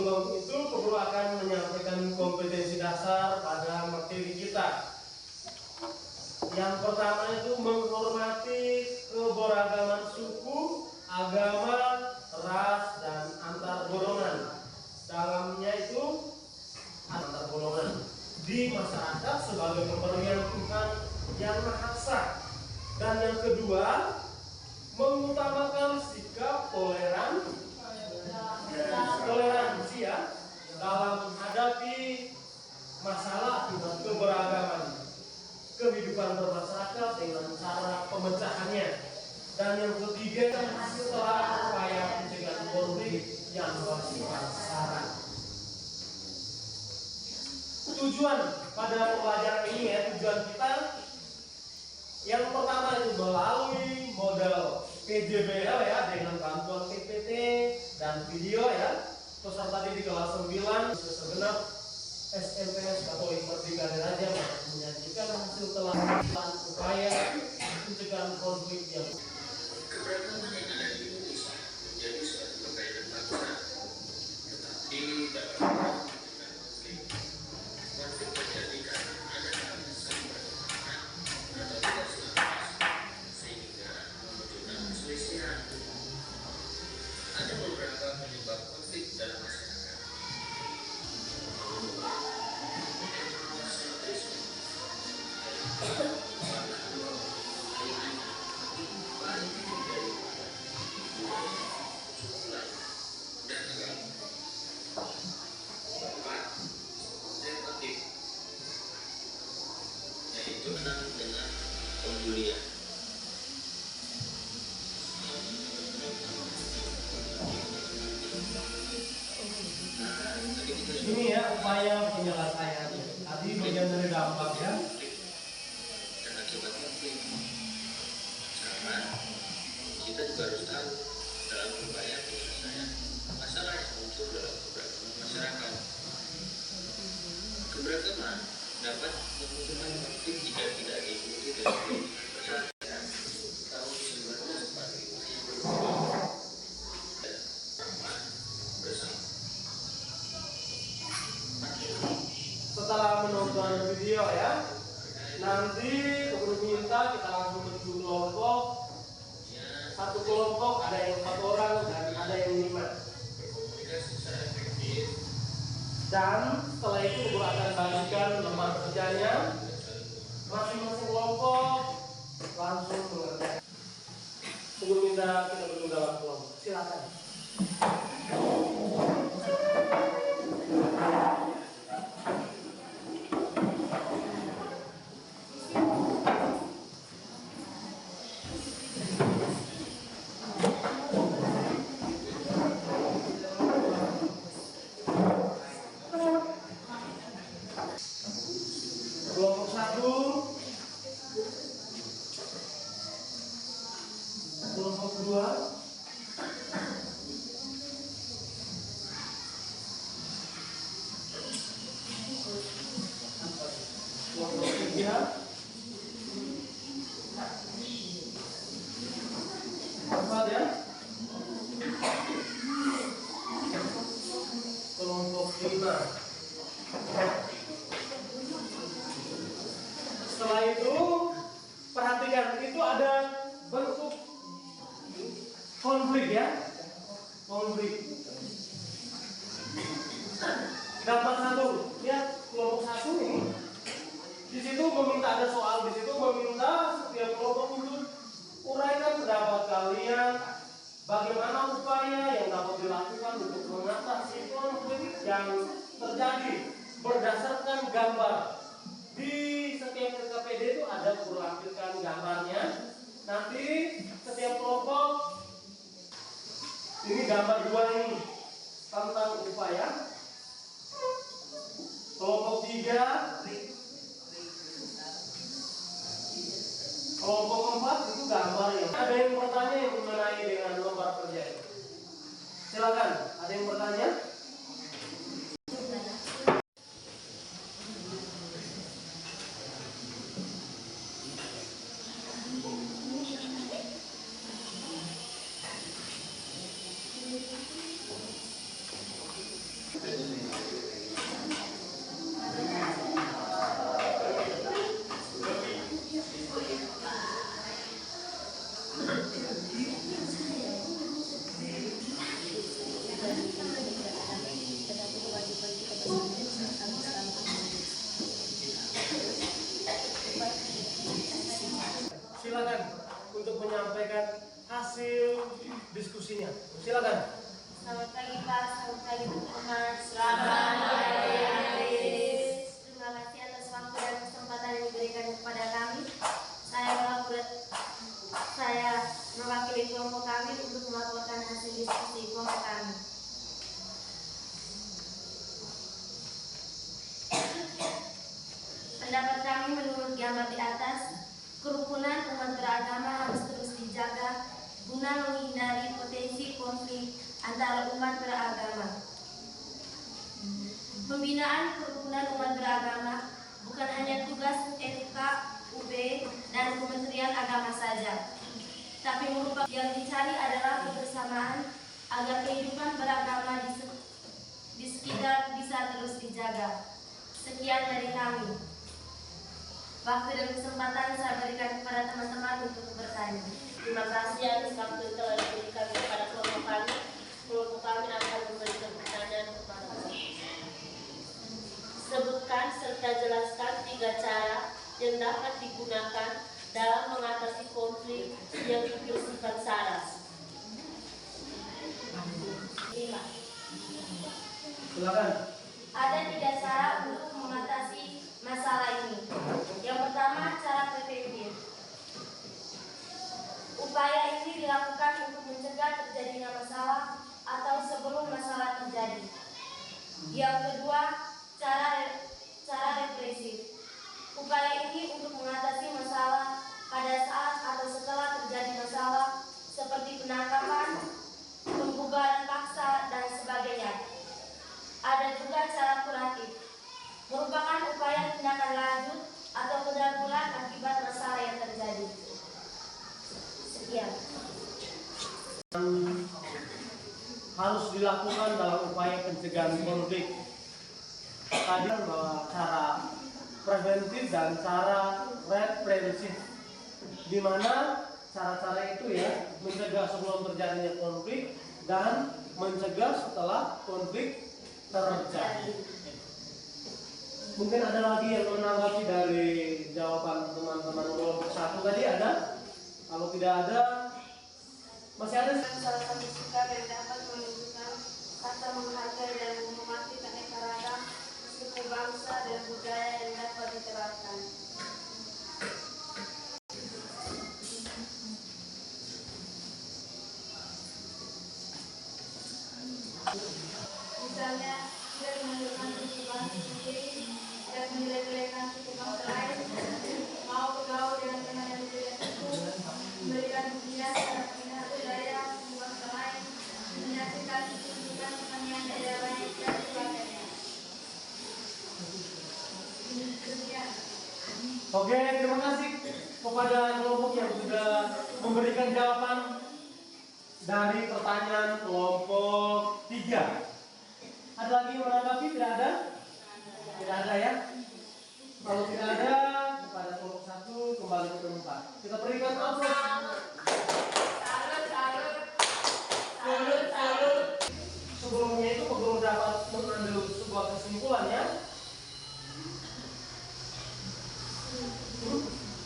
sebelum itu Guru akan menyampaikan kompetensi dasar pada materi kita. Yang pertama itu menghormati keberagaman suku, agama, ras, dan antar golongan. Dalamnya itu antar golongan di masyarakat sebagai pemberian Tuhan yang Maha Esa. Dan yang kedua, mengutamakan sikap toleransi ya dalam menghadapi masalah akibat keberagaman kehidupan bermasyarakat dengan cara pemecahannya. Dan yang ketiga, setelah upaya pencegahan konflik yang bersifat syarat. Tujuan pada pelajaran ini ya, tujuan kita yang pertama itu melalui model PJBL ya dengan bantuan PPT dan video ya. Peserta didik kelas 9 segenap SMPS Katolik Merdeka Diraja menyajikan hasil telah upaya pencegahan konflik yang keberagaman yang ada di Indonesia menjadi suatu kebaikan bangsa, tetapi dalam konflik terjadi karena ada alasan bertentangan atau tidak selaras sehingga memunculkan perselisihan. Ada beberapa penyebab konflik dalam masyarakat. Yaitu dengan pembulian. ini ya upaya penyelesaian. Tadi bagian dari dampak ya. Dan akibat konflik, sama kita juga harus tahu dalam upaya penyelesaian masalah yang muncul dalam keberagaman masyarakat. Keberagaman dapat memunculkan konflik jika tidak diikuti dengan masyarakat. Tahun 1945 bersama. Setelah menonton video ya, nanti Guru minta kita langsung bentuk kelompok. Satu kelompok ada yang 4 orang dan ada yang 5. Berkomunikasi secara efektif. Dan setelah itu Guru akan bagikan lembar kerjanya. Masing-masing kelompok langsung mengerjakan. Guru minta kita bentuk dalam kelompok. Silakan. Kelompok 1, kelompok 2, kelompok 3, 4 ya, kelompok 5. Setelah itu perhatikan, itu ada bentuk konflik ya, konflik. Gambar 1, lihat kelompok 1 ini. Di situ meminta, ada soal di situ meminta setiap kelompok untuk uraikan pendapat kalian bagaimana upaya yang dapat dilakukan untuk mengatasi konflik yang terjadi berdasarkan gambar. Di setiap KKPD itu ada Guru lampirkan gambarnya. Nanti setiap kelompok ini gambar 2 ini tentang upaya. Kelompok 3, kelompok 4 itu gambar yang ada yang bertanya yang mengenai dengan lembar kerja ini. Silakan, ada yang bertanya? Silakan untuk menyampaikan hasil diskusinya. Silakan. Selamat pagi Pak, selamat pagi teman-teman. Selamat pagi. Terima kasih atas waktu dan kesempatan yang diberikan kepada kami. Saya mewakili kelompok kami untuk melaporkan hasil diskusi kelompok kami. Pendapat kami menurut gambar di atas, kerukunan umat beragama harus terus dijaga guna menghindari potensi konflik antara umat beragama. Pembinaan kerukunan umat beragama bukan hanya tugas FK, UB, dan Kementerian Agama saja, tapi merupakan yang dicari adalah kebersamaan agar kehidupan beragama di sekitar bisa terus dijaga. Sekian dari kami. Waktu dan kesempatan saya berikan kepada teman-teman untuk bertanya. Terima kasih atas waktu yang telah diberikan kepada kelompok kami. Kelompok kami akan memberikan pertanyaan kepada kami. Sebutkan serta jelaskan 3 cara yang dapat digunakan dalam mengatasi konflik yang bersifat sara. 5. Silakan. Ada 3 cara untuk mengatasi masalah ini. Yang pertama, cara preventif. Upaya ini dilakukan untuk mencegah terjadinya masalah atau sebelum masalah terjadi. Yang kedua, cara represif. Upaya ini untuk mengatasi masalah pada saat atau setelah terjadi masalah seperti penangkapan, pembubaran paksa, dan sebagainya. Ada juga cara kuratif, merupakan upaya tindakan lanjut atau penanggulangan akibat masalah yang terjadi. Sekian. Harus dilakukan dalam upaya pencegahan konflik. Tadi bahwa cara preventif dan cara represif, di mana cara-cara itu ya mencegah sebelum terjadinya konflik dan mencegah setelah konflik terjadi. Mungkin ada lagi yang menanggapi dari jawaban teman-teman kelompok 1 tadi ada? Kalau tidak ada, masih ada. Salah satu sikap yang dapat menunjukkan kata menghargai dan menghormati keanekaragaman ragam suku bangsa dan budaya yang dapat diterapkan. Misalnya, tidak menunjukkan suku bangsa sendiri, tidak menjelek-jelekan suku bangsa lain, mau bergaul dengan teman yang berbeda suku, memberikan dukungan terhadap pihak budaya suku bangsa lain, menyaksikan tuntutan pertanian daerah lain dan sebagainya. Oke, terima kasih kepada kelompok yang sudah memberikan jawaban dari pertanyaan kelompok 3. Ada lagi yang menanggapi? Tidak ada? Tidak ada ya? Kalau tidak ada, kepada kelompok 1 kembali ke tempat. Kita berikan aplaus. Sebelumnya itu sebelum dapat mengambil sebuah kesimpulan ya.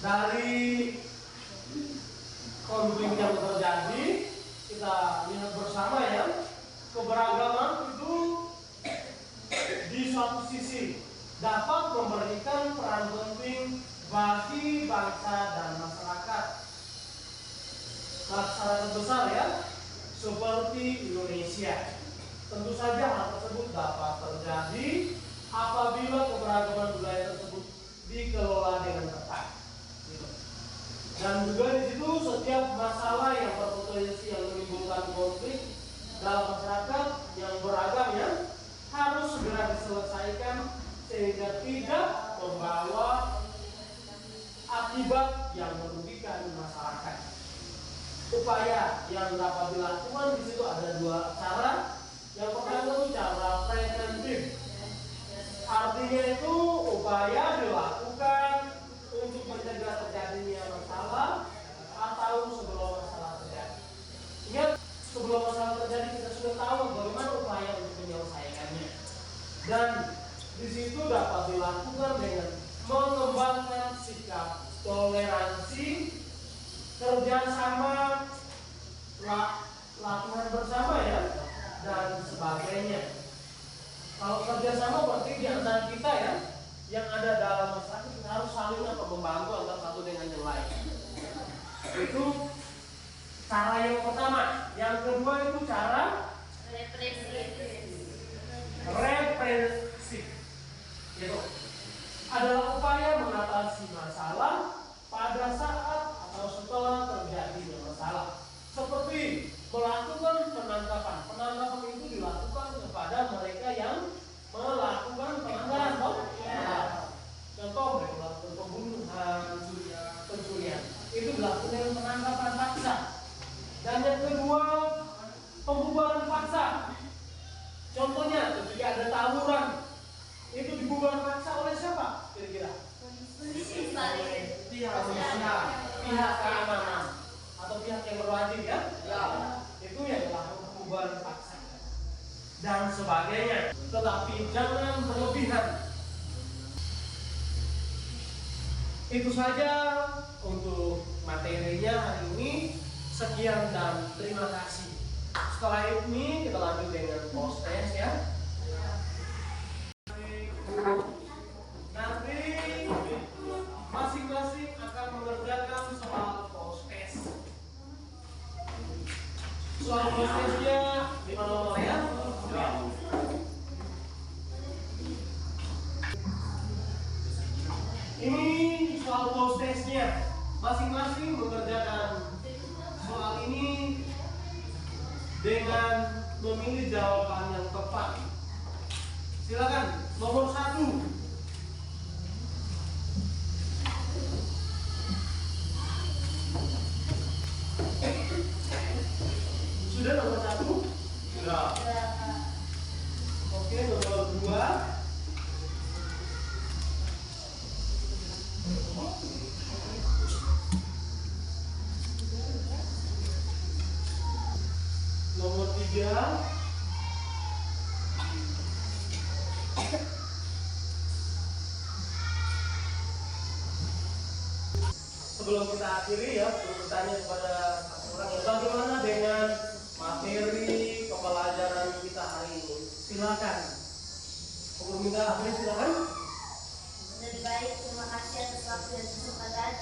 Dari konflik yang terjadi, kita lihat bersama ya, keberagaman itu di suatu sisi dapat memberikan peran penting bagi bangsa dan masyarakat besar ya, seperti Indonesia. Tentu saja hal tersebut dapat terjadi apabila keberagaman budaya tersebut dikelola dengan tepat. Dan juga di situ setiap masalah yang berpotensi yang menimbulkan konflik dalam masyarakat yang beragam ya harus segera diselesaikan sehingga tidak membawa akibat yang merugikan masyarakat. Upaya yang dapat dilakukan di situ ada 2 cara. Yang pertama itu cara preventif. Artinya itu upaya dilakukan untuk mencegah terjadinya masalah atau sebelum masalah terjadi. Ingat, sebelum masalah terjadi kita sudah tahu bagaimana upaya untuk menyelesaikannya. Dan di situ dapat dilakukan dengan mengembangkan sikap toleransi, kerjasama, latihan bersama ya, dan sebagainya. Kalau kerjasama berarti di antara kita ya, yang ada dalam masyarakat kita harus saling membantu antara satu dengan yang lain. Itu cara yang pertama. Yang kedua itu cara represif. Itu adalah upaya mengatasi masalah pada saat atau setelah terjadinya masalah. Seperti melakukan penangkapan. Penangkapan itu dilakukan kepada mereka yang melakukan pelanggaran. Contoh mereka melakukan pembunuhan, pencurian. Itu dilakukan dengan penangkapan paksa. Dan yang kedua, pembubaran paksa. Contohnya ketika ada tawuran, itu dibubarkan paksa oleh siapa? Kira-kira? Pihak keamanan atau pihak yang berwajib ya? Itu yang dilakukan pembubaran paksa dan sebagainya. Tetapi jangan berlebihan. Itu saja untuk materinya hari ini. Sekian dan terima kasih. Setelah ini kita lanjut dengan post test ya. Nanti masing-masing akan mengerjakan soal post test. Soal post testnya di mana ya? Ini soal post testnya. Masing-masing mengerjakan soal ini dengan memilih jawaban yang tepat. Silakan nomor 1. Sudah nomor 1? Sudah. Oke, nomor 2. Nomor 3. Sebelum kita akhiri ya, perlu bertanya kepada orang ya, bagaimana dengan materi pembelajaran kita hari ini? Silakan. Sebelum kita akhiri silakan. Lebih baik, terima kasih atas waktu dan kesempatan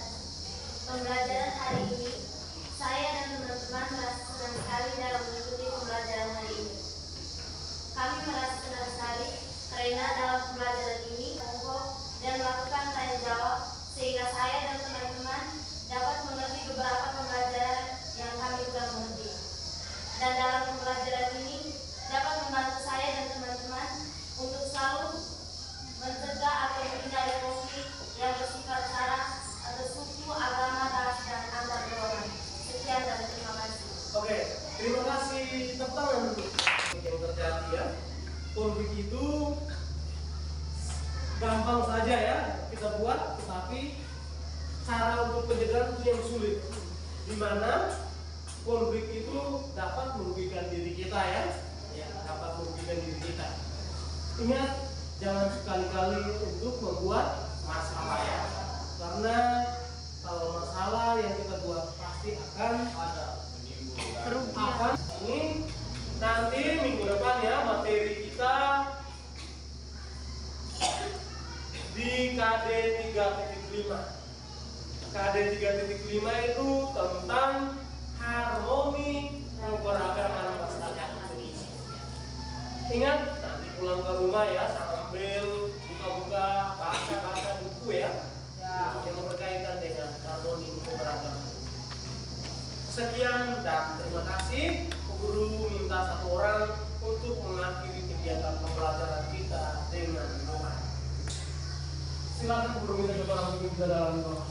pembelajaran hari ini. Saya dan teman-teman merasa senang sekali dalam mengikuti pembelajaran hari ini. Kami merasa senang sekali karena dalam pembelajaran ini mengumpul dan melakukan tanya jawab sehingga saya dan teman-teman dapat mengerti beberapa pembelajaran yang kami sudah mengerti. Dan dalam pembelajaran ini dapat membantu saya dan teman-teman untuk selalu mencegah atau menghindari konflik yang bersifat sara atau suku, agama, ras, dan antar golongan. Sekian dan terima kasih. Oke, terima kasih. Tepuk tangan untuk yang terjadi ya. Konflik itu gampang saja ya kita buat, tetapi cara untuk pencegahan itu yang sulit. Dimana konflik itu dapat merugikan diri kita ya, dapat merugikan diri kita. Ingat, jangan sekali-kali untuk membuat masalah ya, karena kalau masalah yang kita buat pasti akan ada kerugian. Ini nanti minggu depan ya materi kita di KD 3.5. KD 3.5 itu tentang harmoni keberagaman masyarakat Indonesia. Ingat, nanti pulang ke rumah ya sambil buka-buka baca-baca buku ya yang berkaitan dengan harmoni keberagaman. Sekian dan terima kasih. Guru minta satu orang untuk mengakhiri kegiatan pembelajaran kita dengan doa. Silakan guru minta satu orang untuk dalam doa.